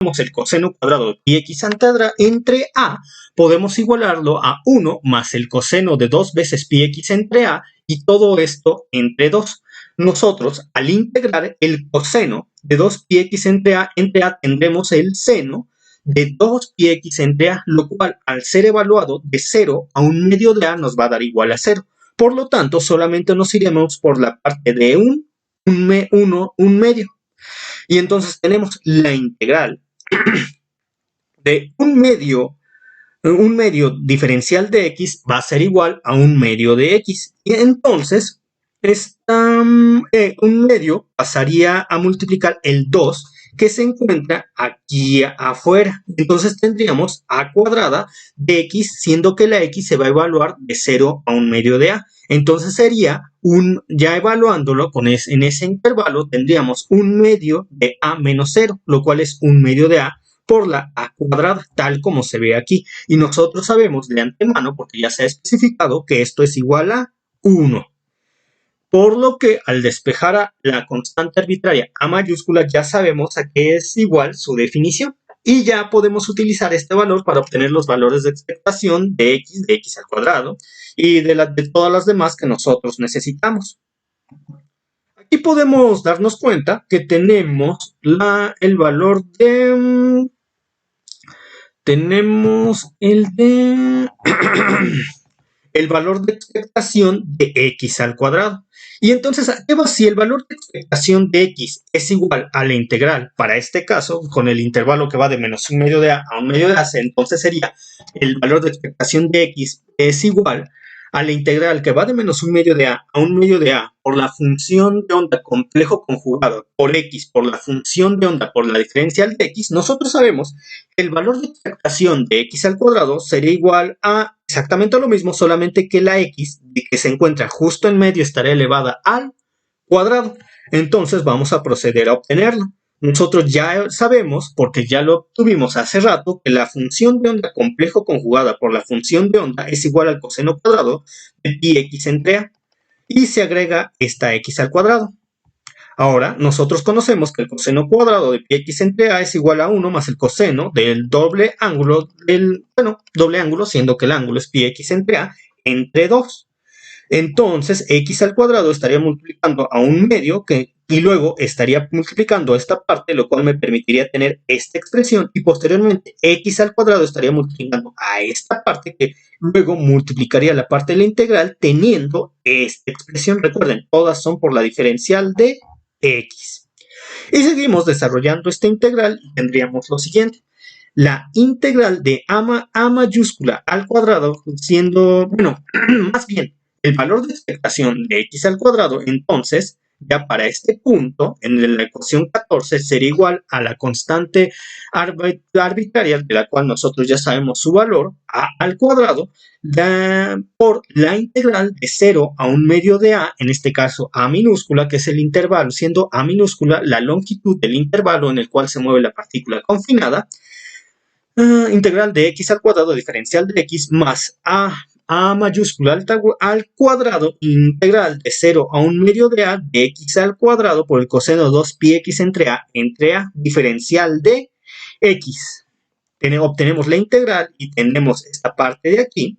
tenemos el coseno cuadrado de pi x entre a, podemos igualarlo a 1 más el coseno de 2 veces pi x entre a, y todo esto entre 2. Nosotros, al integrar el coseno de 2 pi x entre a tendremos el seno de 2 pi x entre a, lo cual al ser evaluado de 0 a 1 medio de a nos va a dar igual a 0. Por lo tanto, solamente nos iremos por la parte de un medio. Y entonces tenemos la integral de un medio diferencial de x va a ser igual a un medio de x. Y entonces, un medio pasaría a multiplicar el 2 que se encuentra aquí afuera. Entonces tendríamos a cuadrada de x, siendo que la x se va a evaluar de 0 a 1 medio de a. Entonces sería ya evaluándolo en ese intervalo, tendríamos 1 medio de a menos 0, lo cual es 1 medio de a por la a cuadrada, tal como se ve aquí. Y nosotros sabemos de antemano, porque ya se ha especificado, que esto es igual a 1. Por lo que al despejar a la constante arbitraria a mayúscula ya sabemos a qué es igual su definición. Y ya podemos utilizar este valor para obtener los valores de expectación de x al cuadrado y de todas las demás que nosotros necesitamos. Aquí podemos darnos cuenta que tenemos el valor de... tenemos el valor de expectación de x al cuadrado. Y entonces, si el valor de expectación de x es igual a la integral, para este caso, con el intervalo que va de menos 1 medio de a 1 medio de a, entonces sería el valor de expectación de x es igual a la integral que va de menos 1 medio de a 1 medio de a por la función de onda complejo conjugado por x por la función de onda por la diferencial de x, nosotros sabemos que el valor de expectación de x al cuadrado sería igual a exactamente lo mismo, solamente que la x que se encuentra justo en medio estará elevada al cuadrado. Entonces vamos a proceder a obtenerlo. Nosotros ya sabemos, porque ya lo obtuvimos hace rato, que la función de onda complejo conjugada por la función de onda es igual al coseno cuadrado de pi x entre a. Y se agrega esta x al cuadrado. Ahora, nosotros conocemos que el coseno cuadrado de pi x entre a es igual a 1 más el coseno del doble ángulo, siendo que el ángulo es pi x entre a, entre 2. Entonces, x al cuadrado estaría multiplicando a 1 medio, y luego estaría multiplicando esta parte, lo cual me permitiría tener esta expresión, y posteriormente x al cuadrado estaría multiplicando a esta parte, que luego multiplicaría la parte de la integral teniendo esta expresión. Recuerden, todas son por la diferencial de x. Y seguimos desarrollando esta integral y tendríamos lo siguiente. La integral de a mayúscula al cuadrado siendo, más bien, el valor de expectación de x al cuadrado, entonces, ya para este punto, en la ecuación 14, sería igual a la constante arbitraria, de la cual nosotros ya sabemos su valor, a al cuadrado, por la integral de 0 a 1 medio de a, en este caso a minúscula, que es el intervalo, siendo a minúscula la longitud del intervalo en el cual se mueve la partícula confinada, integral de x al cuadrado diferencial de x más a mayúscula al cuadrado integral de 0 a 1 medio de a de x al cuadrado por el coseno 2 pi x entre a diferencial de x. Obtenemos la integral y tenemos esta parte de aquí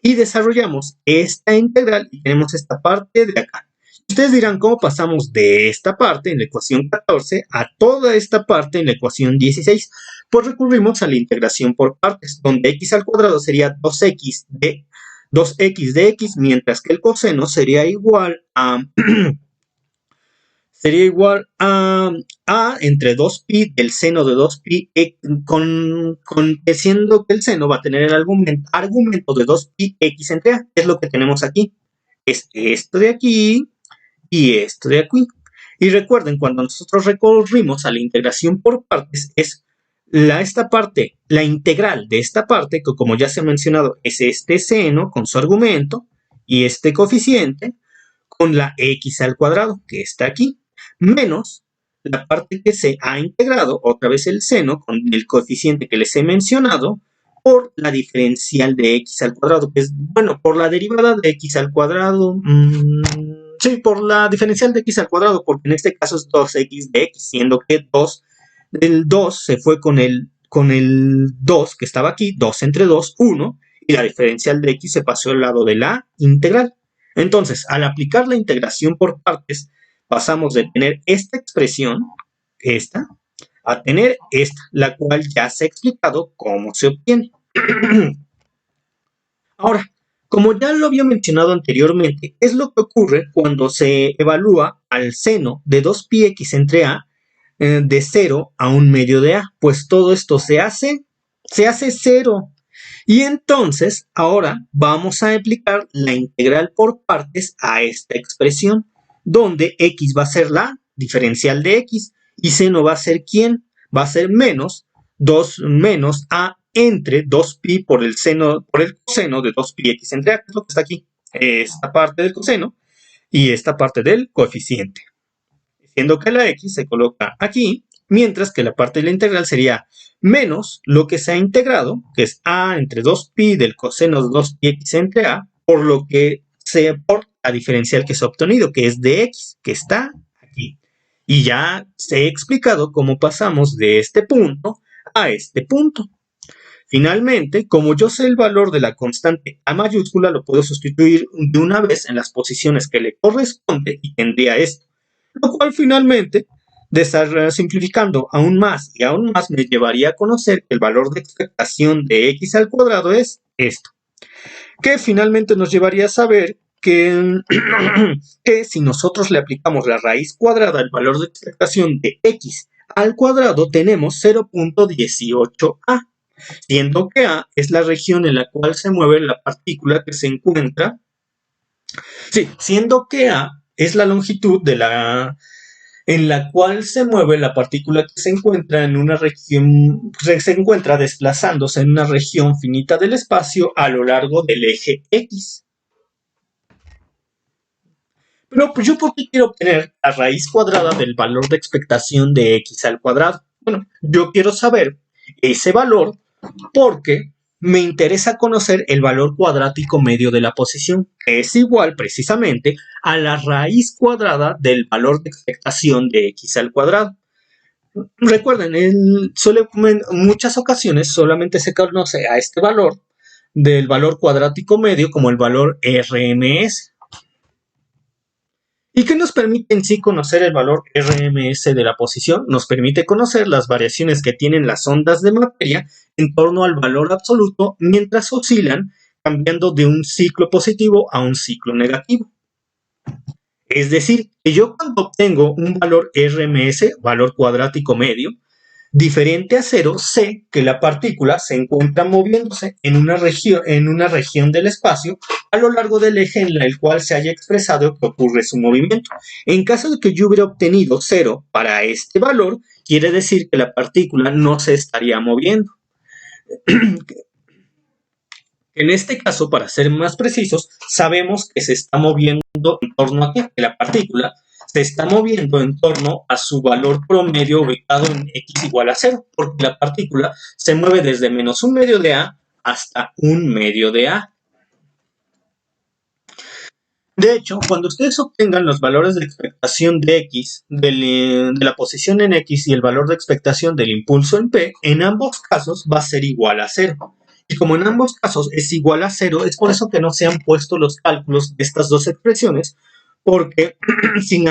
y desarrollamos esta integral y tenemos esta parte de acá. Ustedes dirán, ¿cómo pasamos de esta parte en la ecuación 14 a toda esta parte en la ecuación 16? Pues recurrimos a la integración por partes, donde x al cuadrado sería 2x de x, mientras que el coseno sería igual a a entre 2pi del seno de 2pi, siendo que el seno va a tener el argumento de 2pi x entre a, que es lo que tenemos aquí. Es esto de aquí y esto de aquí. Y recuerden, cuando nosotros recurrimos a la integración por partes, es esta parte, la integral de esta parte, que como ya se ha mencionado, es este seno con su argumento y este coeficiente con la x al cuadrado, que está aquí, menos la parte que se ha integrado, otra vez el seno con el coeficiente que les he mencionado, por la diferencial de x al cuadrado, que es, por la derivada de x al cuadrado, sí, por la diferencial de x al cuadrado, porque en este caso es 2x de x, siendo que 2 El 2 se fue con el 2 que estaba aquí, 2 entre 2, 1, y la diferencial de x se pasó al lado de la integral. Entonces, al aplicar la integración por partes, pasamos de tener esta expresión, esta, a tener esta, la cual ya se ha explicado cómo se obtiene. Ahora, como ya lo había mencionado anteriormente, es lo que ocurre cuando se evalúa al seno de 2πx entre a de 0 a 1/2 de a, pues todo esto se hace 0. Y entonces, ahora vamos a aplicar la integral por partes a esta expresión, donde x va a ser la diferencial de x y seno va a ser ¿quién? Va a ser menos 2 menos a entre 2pi por el coseno de 2πx entre a, que es lo que está aquí, esta parte del coseno y esta parte del coeficiente. Siendo que la x se coloca aquí, mientras que la parte de la integral sería menos lo que se ha integrado, que es a entre 2pi del coseno de 2πx entre a, por lo que por la diferencial que se ha obtenido, que es de x, que está aquí. Y ya se ha explicado cómo pasamos de este punto a este punto. Finalmente, como yo sé el valor de la constante a mayúscula, lo puedo sustituir de una vez en las posiciones que le corresponde y tendría esto. Lo cual finalmente, de estar simplificando aún más y aún más, me llevaría a conocer que el valor de expectación de x al cuadrado es esto. Que finalmente nos llevaría a saber que, que si nosotros le aplicamos la raíz cuadrada al valor de expectación de x al cuadrado, tenemos 0.18a. Siendo que A es la región en la cual se mueve la partícula que se encuentra. Sí, siendo que A es la longitud en la cual se mueve la partícula que se encuentra en una región, se encuentra desplazándose en una región finita del espacio a lo largo del eje X. Pero pues, ¿yo por qué quiero obtener la raíz cuadrada del valor de expectación de x al cuadrado? Bueno, yo quiero saber ese valor porque me interesa conocer el valor cuadrático medio de la posición, que es igual precisamente a la raíz cuadrada del valor de expectación de x al cuadrado. Recuerden, en muchas ocasiones solamente se conoce a este valor del valor cuadrático medio como el valor RMS. ¿Y qué nos permite en sí conocer el valor RMS de la posición? Nos permite conocer las variaciones que tienen las ondas de materia en torno al valor absoluto mientras oscilan, cambiando de un ciclo positivo a un ciclo negativo. Es decir, que yo cuando obtengo un valor RMS, valor cuadrático medio, diferente a 0, sé que la partícula se encuentra moviéndose en una región del espacio a lo largo del eje en el cual se haya expresado que ocurre su movimiento. En caso de que yo hubiera obtenido 0 para este valor, quiere decir que la partícula no se estaría moviendo. En este caso, para ser más precisos, sabemos que se está moviendo en torno a que la partícula se está moviendo en torno a su valor promedio ubicado en x igual a 0, porque la partícula se mueve desde menos 1/2 de a hasta 1/2 de a. De hecho, cuando ustedes obtengan los valores de expectación de x, de la posición en x y el valor de expectación del impulso en p, en ambos casos va a ser igual a 0. Y como en ambos casos es igual a 0, es por eso que no se han puesto los cálculos de estas dos expresiones, porque sin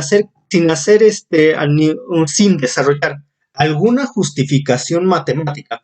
desarrollar alguna justificación matemática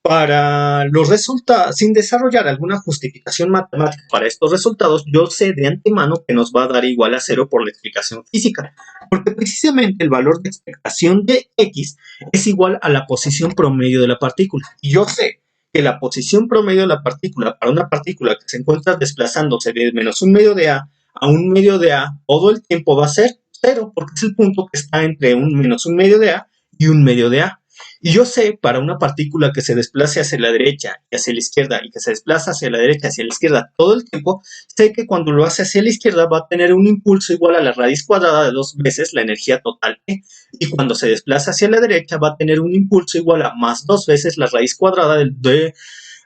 para los resultados, sin desarrollar alguna justificación matemática para estos resultados, yo sé de antemano que nos va a dar igual a 0 por la explicación física, porque precisamente el valor de expectación de x es igual a la posición promedio de la partícula. Y yo sé que la posición promedio de la partícula para una partícula que se encuentra desplazándose de menos 1/2 de a 1/2 de a todo el tiempo va a ser 0, porque es el punto que está entre menos 1/2 de a y 1/2 de a. Y yo sé, para una partícula que se desplace hacia la derecha y hacia la izquierda y que se desplaza hacia la derecha y hacia la izquierda todo el tiempo, sé que cuando lo hace hacia la izquierda va a tener un impulso igual a la raíz cuadrada de 2 veces la energía total E. Y cuando se desplaza hacia la derecha va a tener un impulso igual a más 2 veces la raíz cuadrada de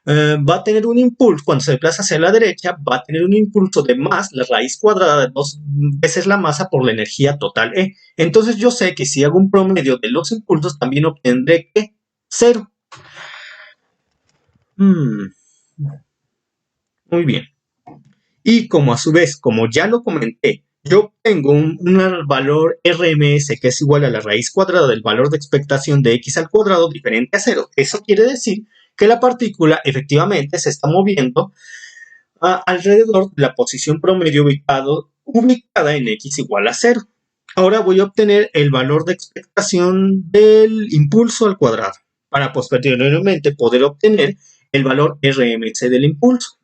va a tener un impulso, cuando se desplaza hacia la derecha, va a tener un impulso de más la raíz cuadrada de 2 veces la masa por la energía total E. Entonces yo sé que si hago un promedio de los impulsos, también obtendré que 0. Muy bien. Y como a su vez, como ya lo comenté, yo obtengo un valor RMS que es igual a la raíz cuadrada del valor de expectación de x al cuadrado diferente a 0. Eso quiere decir que la partícula efectivamente se está moviendo alrededor de la posición promedio ubicada en x igual a 0. Ahora voy a obtener el valor de expectación del impulso al cuadrado para posteriormente poder obtener el valor RMS del impulso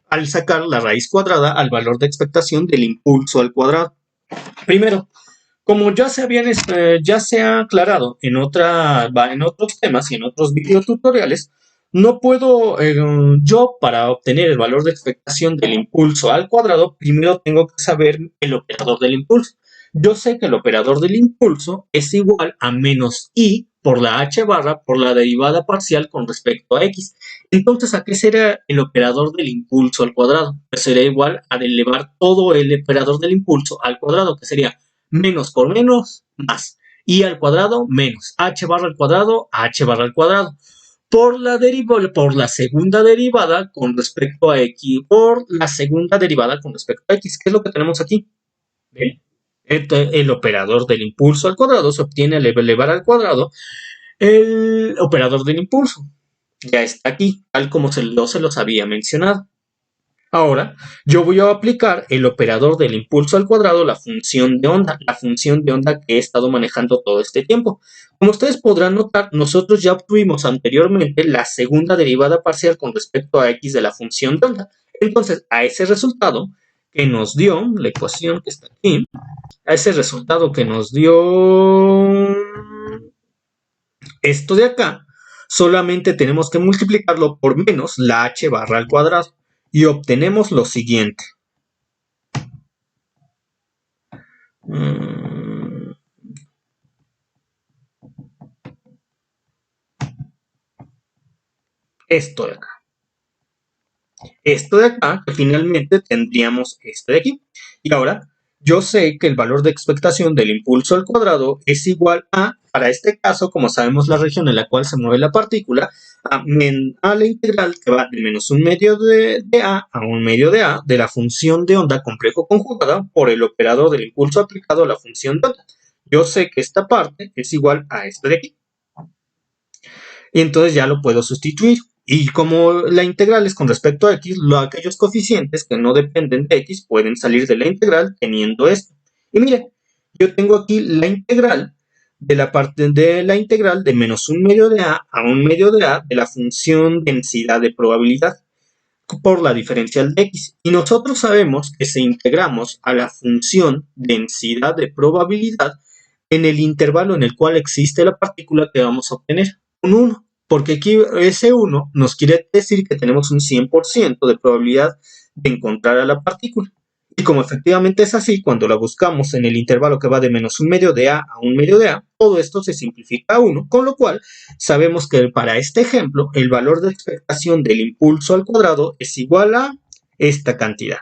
al sacar la raíz cuadrada al valor de expectación del impulso al cuadrado. Primero, como ya se ha aclarado en otros temas y en otros videotutoriales, no puedo, yo para obtener el valor de expectación del impulso al cuadrado, primero tengo que saber el operador del impulso. Yo sé que el operador del impulso es igual a menos I por la h barra por la derivada parcial con respecto a x. Entonces, ¿a qué será el operador del impulso al cuadrado? Pues será igual a elevar todo el operador del impulso al cuadrado, que sería menos por menos, más. I al cuadrado menos h barra al cuadrado, h barra al cuadrado. Por la segunda derivada con respecto a x, por la segunda derivada con respecto a x. ¿Qué es lo que tenemos aquí? ¿Ven? El operador del impulso al cuadrado se obtiene al elevar al cuadrado el operador del impulso. Ya está aquí, tal como se los había mencionado. Ahora, yo voy a aplicar el operador del impulso al cuadrado, la función de onda que he estado manejando todo este tiempo. Como ustedes podrán notar, nosotros ya obtuvimos anteriormente la segunda derivada parcial con respecto a x de la función de onda. Entonces, a ese resultado que nos dio, la ecuación que está aquí, a ese resultado que nos dio esto de acá, solamente tenemos que multiplicarlo por menos la h barra al cuadrado y obtenemos lo siguiente. Esto de acá. Esto de acá, que finalmente tendríamos este de aquí. Y ahora, yo sé que el valor de expectación del impulso al cuadrado es igual a, para este caso, como sabemos la región en la cual se mueve la partícula, a la integral que va de menos un medio de a un medio de a de la función de onda complejo conjugada por el operador del impulso aplicado a la función de onda. Yo sé que esta parte es igual a este de aquí. Y entonces ya lo puedo sustituir. Y como la integral es con respecto a x, aquellos coeficientes que no dependen de x pueden salir de la integral teniendo esto. Y mire, yo tengo aquí la integral de la parte de la integral de menos un medio de a un medio de a de la función densidad de probabilidad por la diferencial de x. Y nosotros sabemos que si integramos a la función densidad de probabilidad en el intervalo en el cual existe la partícula que vamos a obtener, un 1. Porque aquí ese 1 nos quiere decir que tenemos un 100% de probabilidad de encontrar a la partícula. Y como efectivamente es así, cuando la buscamos en el intervalo que va de menos un medio de a un medio de a, todo esto se simplifica a 1, con lo cual sabemos que para este ejemplo el valor de expectación del impulso al cuadrado es igual a esta cantidad.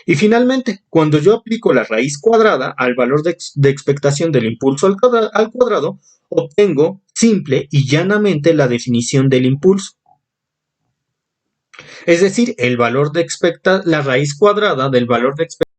Y finalmente, cuando yo aplico la raíz cuadrada al valor de expectación del impulso al cuadrado, obtengo simple y llanamente la definición del impulso. Es decir, el valor de la raíz cuadrada del valor de expectación